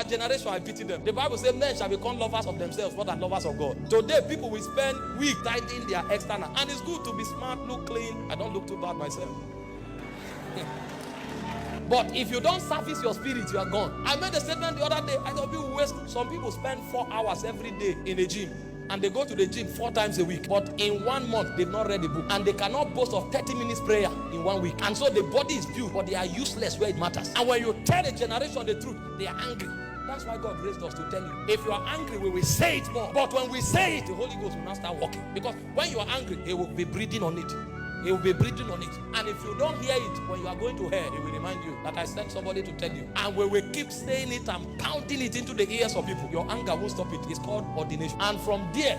generation, I pity them. The Bible says men shall become lovers of themselves more than lovers of God. Today, people will spend weeks tidying their external. And it's good to be smart, look clean. I don't look too bad myself. But if you don't service your spirit, you are gone. I made a statement the other day. I thought people waste. Some people spend 4 hours every day in a gym. And they go to the gym 4 times a week. But in 1 month, they've not read a book. And they cannot boast of 30 minutes prayer in 1 week. And so the body is built, but they are useless where it matters. And when you tell a generation the truth, they are angry. That's why God raised us to tell you. If you are angry, we will say it more. But when we say it, the Holy Ghost will now start working. Because when you are angry, He will be breathing on it. He will be breathing on it. And if you don't hear it, when you are going to hell, He will remind you that I sent somebody to tell you. And when we keep saying it and pounding it into the ears of people, your anger won't stop it. It's called ordination. And from there,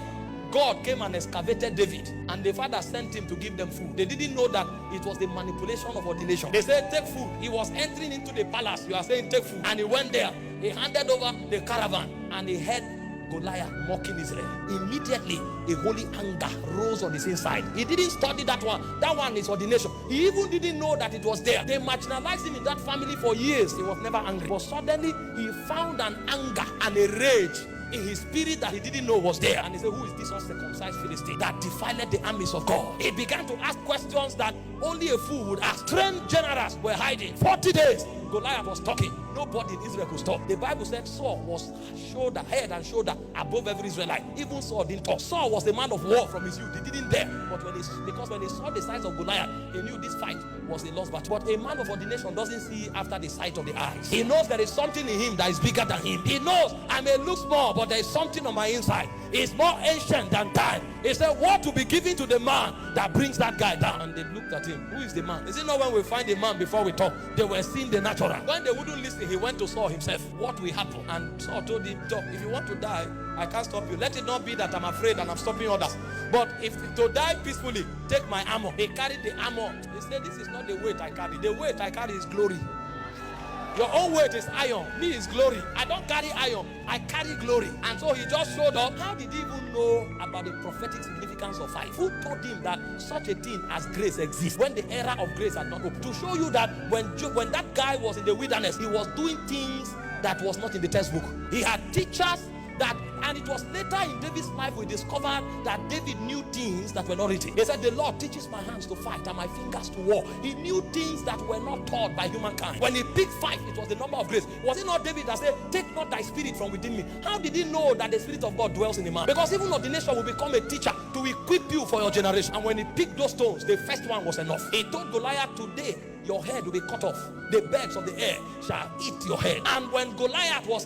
God came and excavated David, and the father sent him to give them food. They didn't know that it was the manipulation of ordination. They said, take food. He was entering into the palace. You are saying, take food. And he went there. He handed over the caravan, and he heard Goliath mocking Israel. Immediately, a holy anger rose on his inside. He didn't study that one. That one is ordination. He even didn't know that it was there. They marginalized him in that family for years. He was never angry. But suddenly, he found an anger and a rage in his spirit that he didn't know was there. And he said, who is this uncircumcised Philistine that defiled the armies of God? He began to ask questions that only a fool would ask. Trained generals were hiding. 40 days, Goliath was talking. Nobody in Israel could stop. The Bible said Saul was head and shoulder above every Israelite. Even Saul didn't talk. Saul was a man of war from his youth. He didn't dare. But when he saw the size of Goliath, he knew this fight was a lost battle. But a man of ordination doesn't see after the sight of the eyes. He knows there is something in him that is bigger than him. He knows I may look small, but there is something on my inside. It's more ancient than time. He said, what will be given to the man that brings that guy down? And they looked at him. Who is the man? Is it not when we find a man before we talk? They were seeing the natural. When they wouldn't listen, he went to Saul himself. What will happen? And Saul told him, if you want to die, I can't stop you. Let it not be that I'm afraid and I'm stopping others. But if to die peacefully, take my armor. He carried the armor. He said, this is not the weight I carry. The weight I carry is glory. Your own weight is iron. Me is glory. I don't carry iron. I carry glory. And so he just showed up. How did he even know about the prophetic significance of fire? Who told him that such a thing as grace exists when the era of grace had not opened? To show you that when that guy was in the wilderness, he was doing things that was not in the textbook. He had teachers and it was later in David's life we discovered that David knew things that were not written. They said, the Lord teaches my hands to fight and my fingers to war. He knew things that were not taught by humankind. When he picked 5, it was the number of grace. Was it not David that said, take not thy spirit from within me? How did he know that the Spirit of God dwells in a man? Because even ordination will become a teacher to equip you for your generation. And when he picked those stones, the first one was enough. He told Goliath, today your head will be cut off. The birds of the air shall eat your head. And when Goliath was